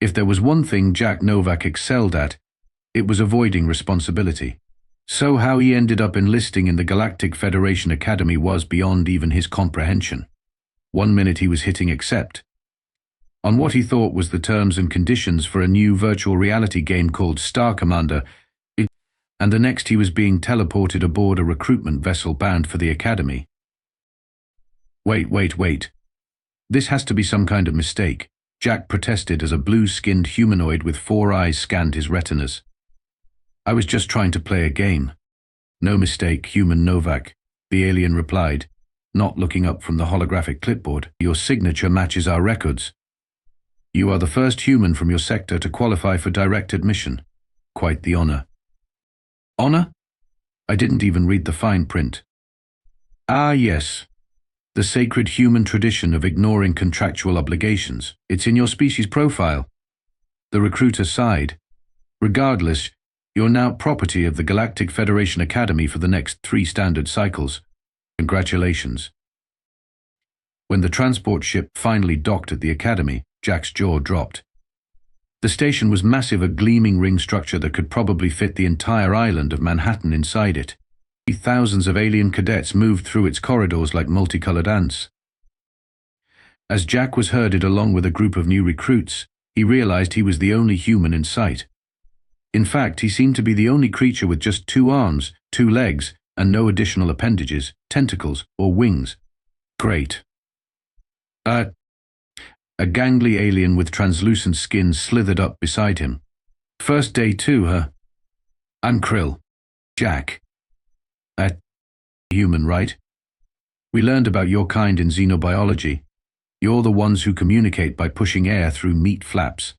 If there was one thing Jack Novak excelled at, it was avoiding responsibility. So how he ended up enlisting in the Galactic Federation Academy was beyond even his comprehension. One minute he was hitting accept on what he thought was the terms and conditions for a new virtual reality game called Star Commander, and the next he was being teleported aboard a recruitment vessel bound for the Academy. Wait. This has to be some kind of mistake, Jack protested as a blue-skinned humanoid with 4 eyes scanned his retinas. I was just trying to play a game. No mistake, human Novak, the alien replied, not looking up from the holographic clipboard. Your signature matches our records. You are the first human from your sector to qualify for direct admission. Quite the honor. Honor? I didn't even read the fine print. Ah, yes. The sacred human tradition of ignoring contractual obligations. It's in your species profile. The recruiter sighed. Regardless, you're now property of the Galactic Federation Academy for the next 3 standard cycles. Congratulations. When the transport ship finally docked at the Academy, Jack's jaw dropped. The station was massive, a gleaming ring structure that could probably fit the entire island of Manhattan inside it. Thousands of alien cadets moved through its corridors like multicolored ants. As Jack was herded along with a group of new recruits, he realized he was the only human in sight. In fact, he seemed to be the only creature with just 2 arms, 2 legs, and no additional appendages, tentacles, or wings. Great. A gangly alien with translucent skin slithered up beside him. First day too, huh? I'm Krill. Jack. Human, right? We learned about your kind in xenobiology. You're the ones who communicate by pushing air through meat flaps.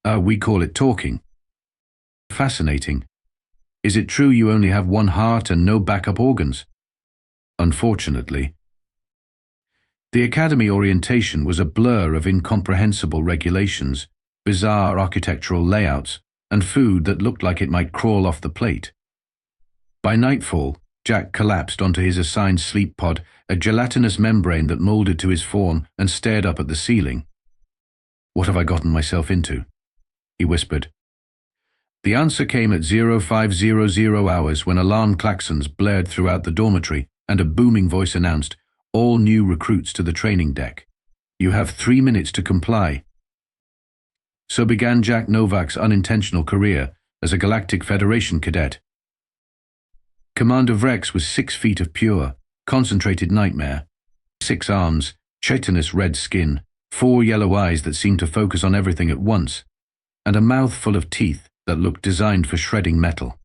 We call it talking. Fascinating. Is it true you only have 1 heart and no backup organs? Unfortunately. The Academy orientation was a blur of incomprehensible regulations, bizarre architectural layouts, and food that looked like it might crawl off the plate. By nightfall, Jack collapsed onto his assigned sleep pod, a gelatinous membrane that molded to his form, and stared up at the ceiling. What have I gotten myself into? He whispered. The answer came at 0500 hours when alarm klaxons blared throughout the dormitory and a booming voice announced, all new recruits to the training deck. You have 3 minutes to comply. So began Jack Novak's unintentional career as a Galactic Federation cadet. Commander Vrex was 6 feet of pure, concentrated nightmare. 6 arms, chitinous red skin, 4 yellow eyes that seemed to focus on everything at once, and a mouth full of teeth that looked designed for shredding metal.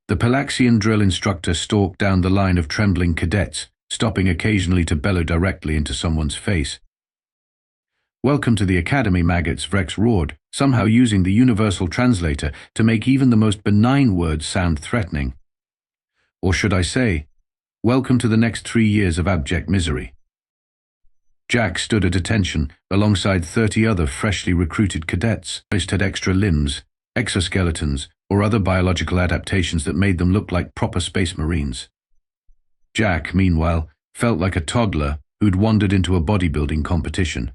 The Palaxian drill instructor stalked down the line of trembling cadets, stopping occasionally to bellow directly into someone's face. Welcome to the Academy, maggots, Vrex roared, somehow using the universal translator to make even the most benign words sound threatening. Or should I say, welcome to the next 3 years of abject misery. Jack stood at attention alongside 30 other freshly recruited cadets. Most had extra limbs, exoskeletons, or other biological adaptations that made them look like proper space marines. Jack, meanwhile, felt like a toddler who'd wandered into a bodybuilding competition.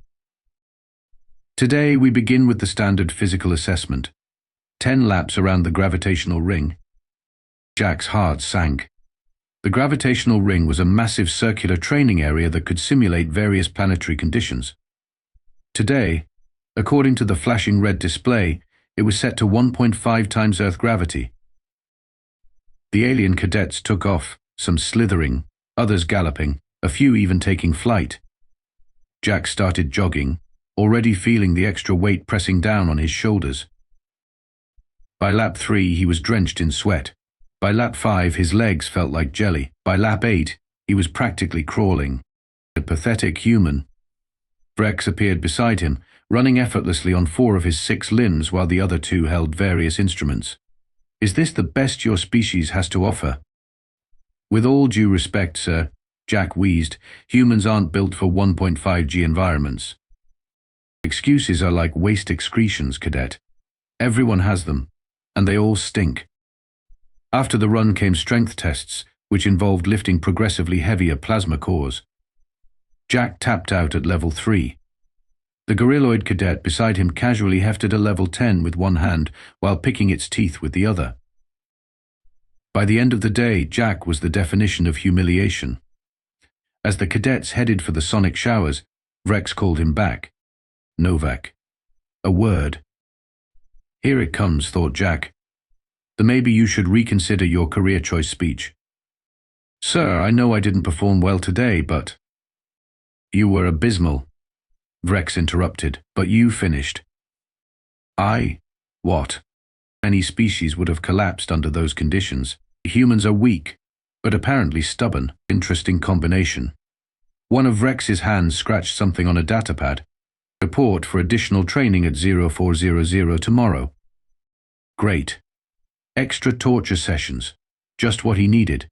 Today we begin with the standard physical assessment. 10 laps around the gravitational ring. Jack's heart sank. The gravitational ring was a massive circular training area that could simulate various planetary conditions. Today, according to the flashing red display, it was set to 1.5 times Earth gravity. The alien cadets took off, some slithering, others galloping, a few even taking flight. Jack started jogging, already feeling the extra weight pressing down on his shoulders. By lap 3, he was drenched in sweat. By lap 5, his legs felt like jelly. By lap 8, he was practically crawling. A pathetic human. Vrex appeared beside him, running effortlessly on 4 of his 6 limbs while the other 2 held various instruments. Is this the best your species has to offer? With all due respect, sir, Jack wheezed, humans aren't built for 1.5G environments. Excuses are like waste excretions, cadet. Everyone has them, and they all stink. After the run came strength tests, which involved lifting progressively heavier plasma cores. Jack tapped out at level 3. The gorilloid cadet beside him casually hefted a level 10 with one hand while picking its teeth with the other. By the end of the day, Jack was the definition of humiliation. As the cadets headed for the sonic showers, Rex called him back. Novak. A word. Here it comes, thought Jack. Then maybe you should reconsider your career choice speech. Sir, I know I didn't perform well today, but… You were abysmal, Rex interrupted, but you finished. I? What? Any species would have collapsed under those conditions. Humans are weak, but apparently stubborn. Interesting combination. One of Rex's hands scratched something on a datapad. Report for additional training at 0400 tomorrow. Great. Extra torture sessions. Just what he needed.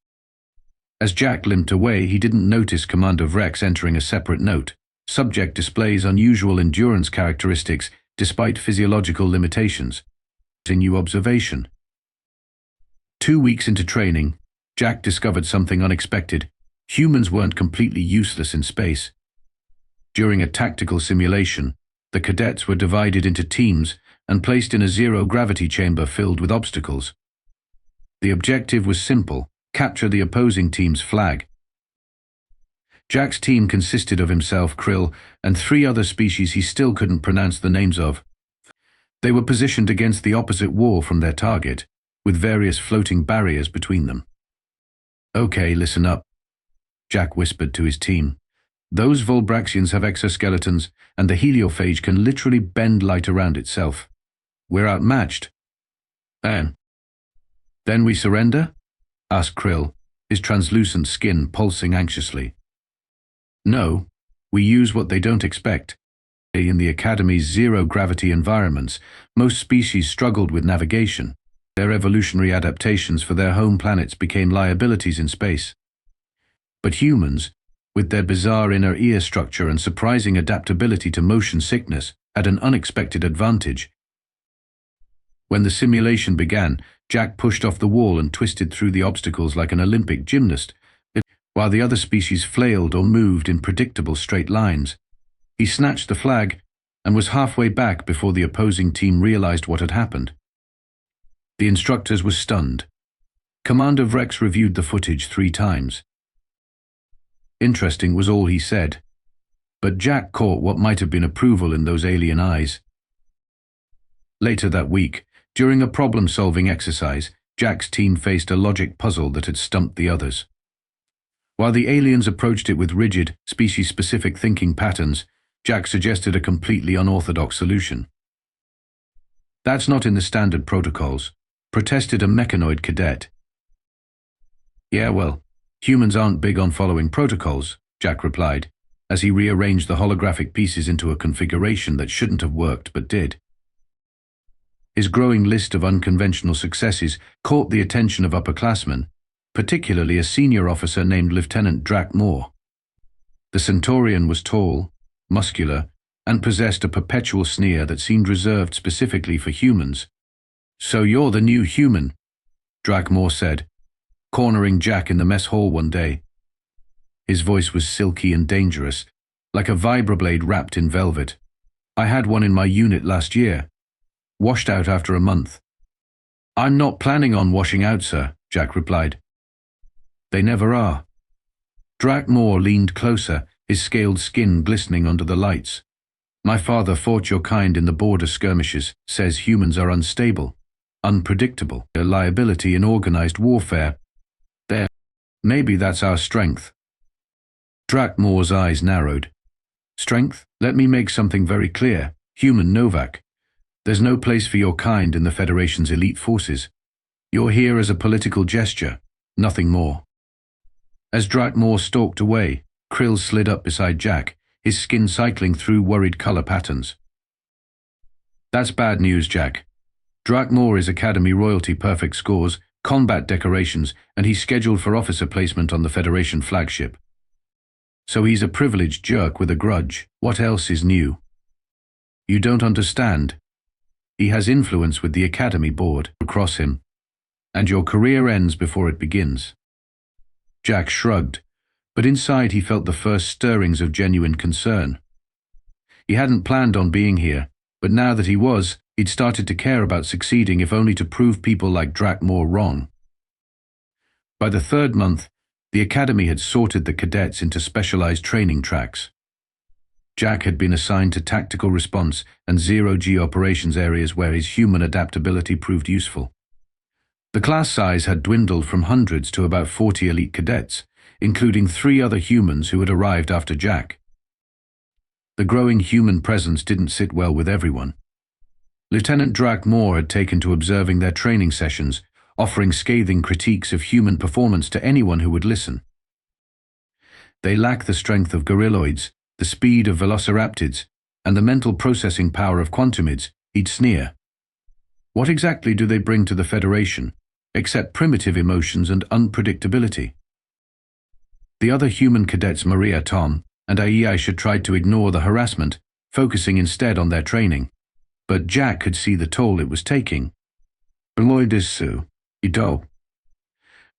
As Jack limped away, he didn't notice Commander Rex entering a separate note. Subject displays unusual endurance characteristics despite physiological limitations. A new observation. 2 weeks into training, Jack discovered something unexpected. Humans weren't completely useless in space. During a tactical simulation, the cadets were divided into teams and placed in a zero-gravity chamber filled with obstacles. The objective was simple: capture the opposing team's flag. Jack's team consisted of himself, Krill, and 3 other species he still couldn't pronounce the names of. They were positioned against the opposite wall from their target, with various floating barriers between them. Okay, listen up, Jack whispered to his team. Those Volbraxians have exoskeletons, and the heliophage can literally bend light around itself. We're outmatched. Then we surrender? Asked Krill, his translucent skin pulsing anxiously. No, we use what they don't expect. In the Academy's zero-gravity environments, most species struggled with navigation. Their evolutionary adaptations for their home planets became liabilities in space. But humans, with their bizarre inner ear structure and surprising adaptability to motion sickness, had an unexpected advantage. When the simulation began, Jack pushed off the wall and twisted through the obstacles like an Olympic gymnast, while the other species flailed or moved in predictable straight lines. He snatched the flag and was halfway back before the opposing team realized what had happened. The instructors were stunned. Commander Rex reviewed the footage 3 times. Interesting was all he said, but Jack caught what might have been approval in those alien eyes. Later that week, during a problem-solving exercise, Jack's team faced a logic puzzle that had stumped the others. While the aliens approached it with rigid, species-specific thinking patterns, Jack suggested a completely unorthodox solution. That's not in the standard protocols, protested a mechanoid cadet. Yeah, well, humans aren't big on following protocols, Jack replied, as he rearranged the holographic pieces into a configuration that shouldn't have worked but did. His growing list of unconventional successes caught the attention of upperclassmen, particularly a senior officer named Lieutenant Drak'mor. The Centaurian was tall, muscular, and possessed a perpetual sneer that seemed reserved specifically for humans. So you're the new human, Drak'mor said, cornering Jack in the mess hall one day. His voice was silky and dangerous, like a vibroblade wrapped in velvet. I had one in my unit last year. Washed out after a month. I'm not planning on washing out, sir, Jack replied. They never are. Drak'mor leaned closer, his scaled skin glistening under the lights. My father fought your kind in the border skirmishes, says humans are unstable, unpredictable, a liability in organized warfare. There, maybe that's our strength. Drak'mor's eyes narrowed. Strength? Let me make something very clear. Human Novak. There's no place for your kind in the Federation's elite forces. You're here as a political gesture, nothing more. As Drak'mor stalked away, Krill slid up beside Jack, his skin cycling through worried color patterns. That's bad news, Jack. Drak'mor is Academy royalty, perfect scores, combat decorations, and he's scheduled for officer placement on the Federation flagship. So he's a privileged jerk with a grudge. What else is new? You don't understand. He has influence with the Academy board across him, and your career ends before it begins. Jack shrugged, but inside he felt the first stirrings of genuine concern. He hadn't planned on being here, but now that he was, he'd started to care about succeeding, if only to prove people like Drak'mor wrong. By the third month, the academy had sorted the cadets into specialized training tracks. Jack had been assigned to tactical response and zero-G operations areas where his human adaptability proved useful. The class size had dwindled from hundreds to about 40 elite cadets, including 3 other humans who had arrived after Jack. The growing human presence didn't sit well with everyone. Lieutenant Drak'mor had taken to observing their training sessions, offering scathing critiques of human performance to anyone who would listen. They lack the strength of gorilloids, the speed of velociraptids, and the mental processing power of quantumids, he'd sneer. What exactly do they bring to the Federation, except primitive emotions and unpredictability? The other human cadets, Maria, Tom, and Aisha, tried to ignore the harassment, focusing instead on their training. But Jack could see the toll it was taking.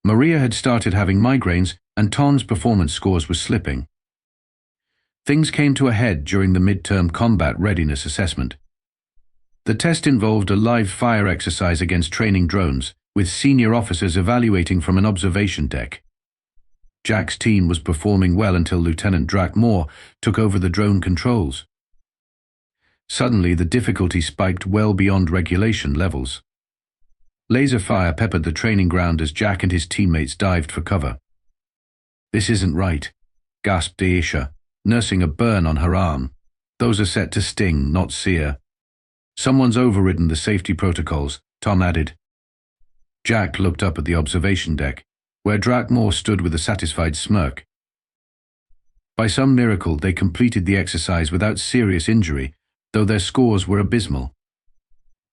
Maria had started having migraines, and Tom's performance scores were slipping. Things came to a head during the midterm combat readiness assessment. The test involved a live fire exercise against training drones, with senior officers evaluating from an observation deck. Jack's team was performing well until Lieutenant Drak'mor took over the drone controls. Suddenly, the difficulty spiked well beyond regulation levels. Laser fire peppered the training ground as Jack and his teammates dived for cover. "This isn't right," gasped Aisha, nursing a burn on her arm. "Those are set to sting, not sear." "Someone's overridden the safety protocols," Tom added. Jack looked up at the observation deck, where Drak'mor stood with a satisfied smirk. By some miracle, they completed the exercise without serious injury, though their scores were abysmal.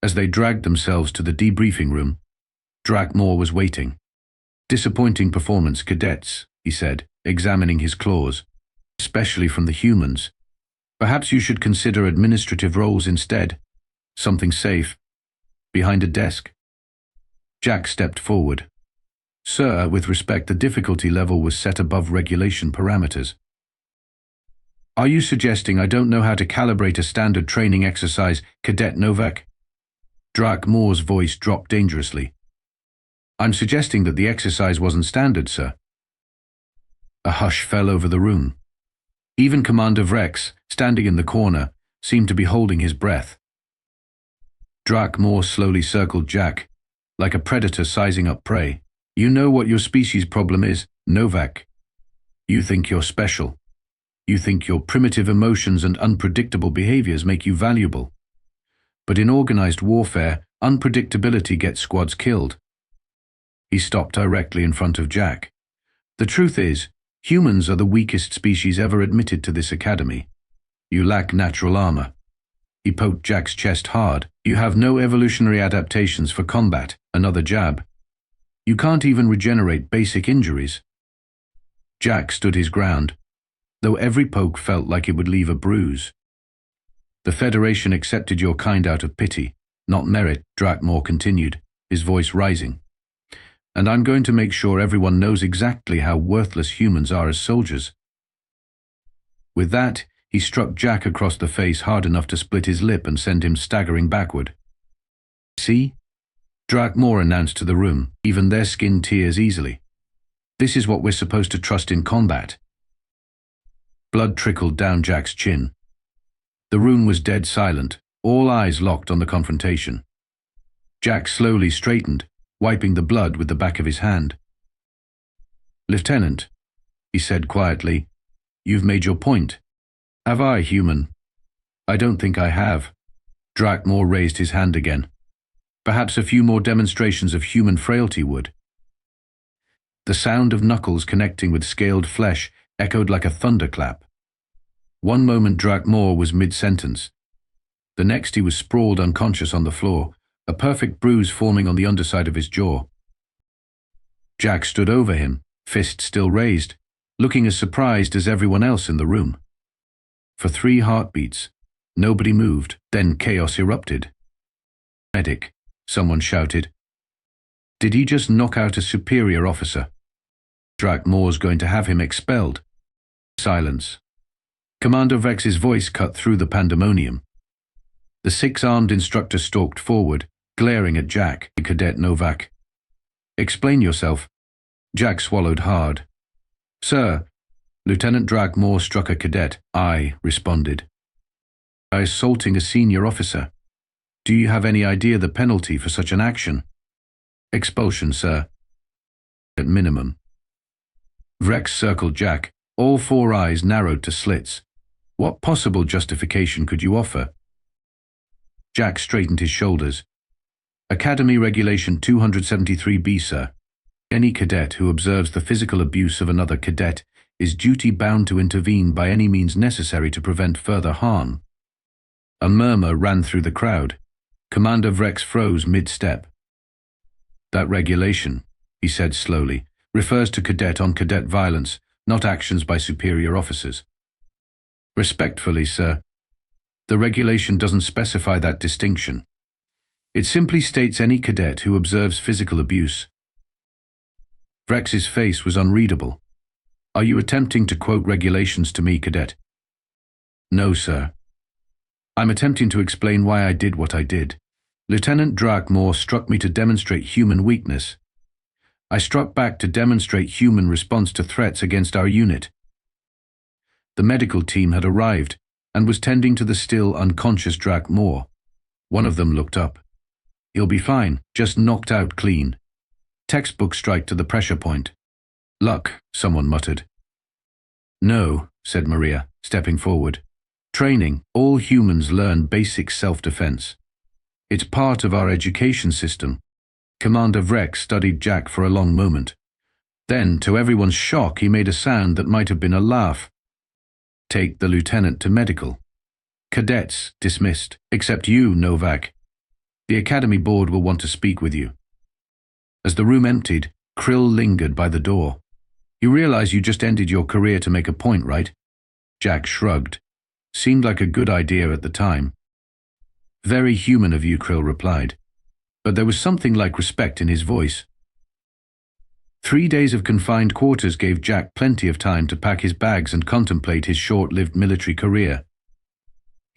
As they dragged themselves to the debriefing room, Drak'mor was waiting. "Disappointing performance, cadets," he said, examining his claws, "especially from the humans. Perhaps you should consider administrative roles instead. Something safe. Behind a desk." Jack stepped forward. "Sir, with respect, the difficulty level was set above regulation parameters." "Are you suggesting I don't know how to calibrate a standard training exercise, Cadet Novak?" Drak'mor's voice dropped dangerously. "I'm suggesting that the exercise wasn't standard, sir." A hush fell over the room. Even Commander Vrex, standing in the corner, seemed to be holding his breath. Drak'mor slowly circled Jack, like a predator sizing up prey. "You know what your species' problem is, Novak. You think you're special. You think your primitive emotions and unpredictable behaviors make you valuable. But in organized warfare, unpredictability gets squads killed." He stopped directly in front of Jack. "The truth is, humans are the weakest species ever admitted to this academy. You lack natural armor." He poked Jack's chest hard. "You have no evolutionary adaptations for combat." Another jab. "You can't even regenerate basic injuries." Jack stood his ground, though every poke felt like it would leave a bruise. "The Federation accepted your kind out of pity, not merit," Drak'mor continued, his voice rising. "And I'm going to make sure everyone knows exactly how worthless humans are as soldiers." With that, he struck Jack across the face hard enough to split his lip and send him staggering backward. "See?" Drak'mor announced to the room. "Even their skin tears easily. This is what we're supposed to trust in combat." Blood trickled down Jack's chin. The room was dead silent, all eyes locked on the confrontation. Jack slowly straightened, wiping the blood with the back of his hand. "Lieutenant," he said quietly, "you've made your point." "Have I, human?" "I don't think I have." Drak'mor raised his hand again. "Perhaps a few more demonstrations of human frailty would." The sound of knuckles connecting with scaled flesh echoed like a thunderclap. One moment Drak'mor was mid-sentence. The next he was sprawled unconscious on the floor, a perfect bruise forming on the underside of his jaw. Jack stood over him, fist still raised, looking as surprised as everyone else in the room. For 3 heartbeats, nobody moved, then chaos erupted. "Medic," someone shouted. "Did he just knock out a superior officer? Drak'mor's going to have him expelled." Silence. Commander Rex's voice cut through the pandemonium. The six-armed instructor stalked forward, glaring at Jack, Cadet Novak. "Explain yourself." Jack swallowed hard. "Sir, Lieutenant Drak'mor struck a cadet," I responded. "By assaulting a senior officer. Do you have any idea the penalty for such an action?" "Expulsion, sir. At minimum." Rex circled Jack, all four eyes narrowed to slits. "What possible justification could you offer?" Jack straightened his shoulders. "Academy Regulation 273B, sir. Any cadet who observes the physical abuse of another cadet is duty-bound to intervene by any means necessary to prevent further harm." A murmur ran through the crowd. Commander Rex froze mid-step. "That regulation," he said slowly, "refers to cadet-on-cadet violence, not actions by superior officers." "Respectfully, sir, the regulation doesn't specify that distinction. It simply states any cadet who observes physical abuse." Rex's face was unreadable. "Are you attempting to quote regulations to me, Cadet?" "No, sir. I'm attempting to explain why I did what I did. Lieutenant Drak'mor struck me to demonstrate human weakness. I struck back to demonstrate human response to threats against our unit." The medical team had arrived and was tending to the still unconscious Drak'mor. One of them looked up. "He'll be fine, just knocked out clean. Textbook strike to the pressure point." "Luck," someone muttered. "No," said Maria, stepping forward. "Training, all humans learn basic self-defense. It's part of our education system." Commander Rex studied Jack for a long moment. Then, to everyone's shock, he made a sound that might have been a laugh. "Take the lieutenant to medical. Cadets dismissed, except you, Novak. The Academy board will want to speak with you." As the room emptied, Krill lingered by the door. "You realize you just ended your career to make a point, right?" Jack shrugged. "Seemed like a good idea at the time." "Very human of you," Krill replied. But there was something like respect in his voice. 3 days of confined quarters gave Jack plenty of time to pack his bags and contemplate his short-lived military career.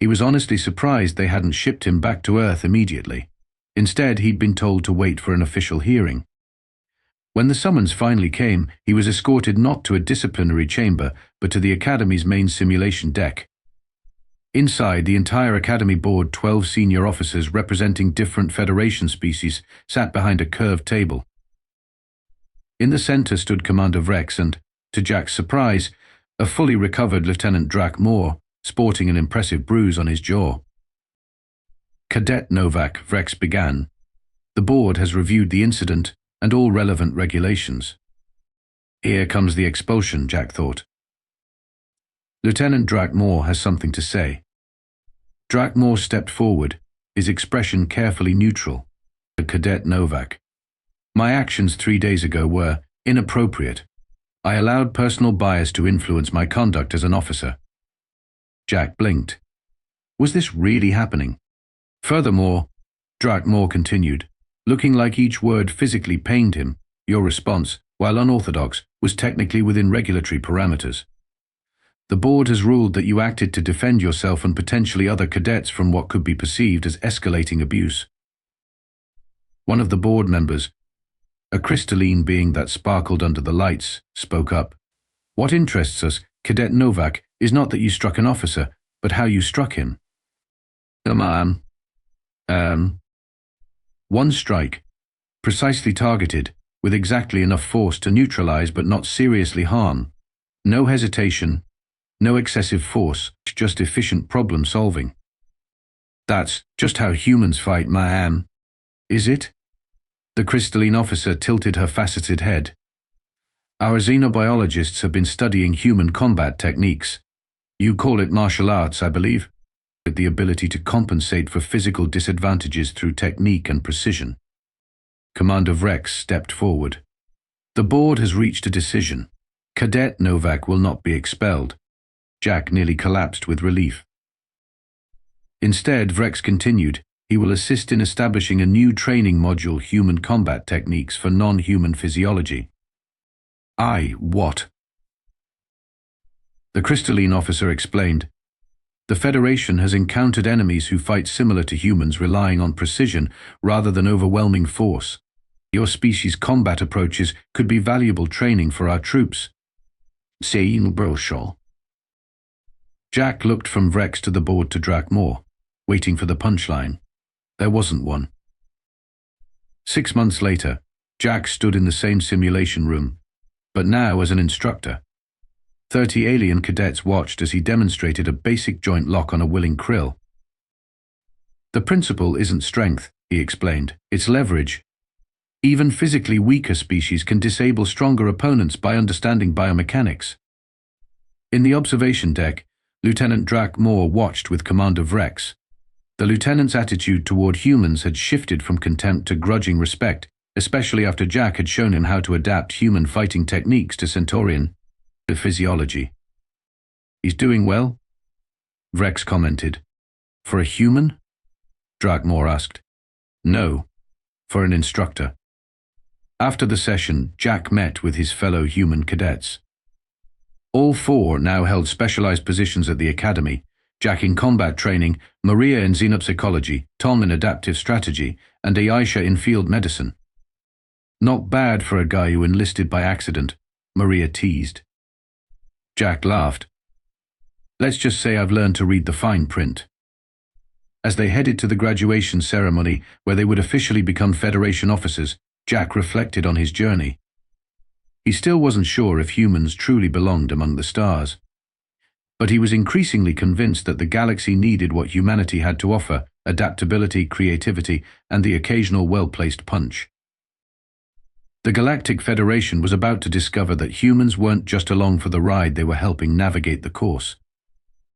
He was honestly surprised they hadn't shipped him back to Earth immediately. Instead, he'd been told to wait for an official hearing. When the summons finally came, he was escorted not to a disciplinary chamber, but to the Academy's main simulation deck. Inside, the entire Academy board, 12 senior officers representing different Federation species, sat behind a curved table. In the center stood Commander Rex and, to Jack's surprise, a fully recovered Lieutenant Drak'mor, sporting an impressive bruise on his jaw. "Cadet Novak," Rex began. "The board has reviewed the incident and all relevant regulations." Here comes the expulsion, Jack thought. Lieutenant Drak'mor has something to say. Drak'mor stepped forward, his expression carefully neutral. "Cadet Novak. My actions 3 days ago were inappropriate. I allowed personal bias to influence my conduct as an officer." Jack blinked. Was this really happening? "Furthermore," Drak'mor continued, looking like each word physically pained him, "your response, while unorthodox, was technically within regulatory parameters. The board has ruled that you acted to defend yourself and potentially other cadets from what could be perceived as escalating abuse." One of the board members, a crystalline being that sparkled under the lights, spoke up. "What interests us, Cadet Novak, is not that you struck an officer, but how you struck him." One strike, precisely targeted, with exactly enough force to neutralize but not seriously harm. No hesitation, no excessive force, just efficient problem solving." "That's just how humans fight, ma'am." "Is it?" The crystalline officer tilted her faceted head. "Our xenobiologists have been studying human combat techniques. You call it martial arts, I believe. The ability to compensate for physical disadvantages through technique and precision." Commander Rex stepped forward. "The board has reached a decision. Cadet Novak will not be expelled." Jack nearly collapsed with relief. Instead, Rex continued, "He will assist in establishing a new training module, Human Combat Techniques for Non-Human Physiology." What? The crystalline officer explained, "The Federation has encountered enemies who fight similar to humans, relying on precision rather than overwhelming force. Your species' combat approaches could be valuable training for our troops." Jack looked from Vrex to the board to Drak'mor, waiting for the punchline. There wasn't one. 6 months later, Jack stood in the same simulation room, but now as an instructor. 30 alien cadets watched as he demonstrated a basic joint lock on a willing krill. "The principle isn't strength," he explained, "it's leverage. Even physically weaker species can disable stronger opponents by understanding biomechanics." In the observation deck, Lieutenant Drak'mor watched with Commander Vrex. The lieutenant's attitude toward humans had shifted from contempt to grudging respect, especially after Jack had shown him how to adapt human fighting techniques to Centaurian physiology. "He's doing well," Vrex commented. "For a human?" Drak'mor asked. "No, for an instructor." After the session, Jack met with his fellow human cadets. All 4 now held specialized positions at the academy: Jack in combat training, Maria in xenopsychology, Tom in adaptive strategy, and Aisha in field medicine. "Not bad for a guy who enlisted by accident," Maria teased. Jack laughed. "Let's just say I've learned to read the fine print." As they headed to the graduation ceremony, where they would officially become Federation officers, Jack reflected on his journey. He still wasn't sure if humans truly belonged among the stars. But he was increasingly convinced that the galaxy needed what humanity had to offer: adaptability, creativity, and the occasional well-placed punch. The Galactic Federation was about to discover that humans weren't just along for the ride, they were helping navigate the course.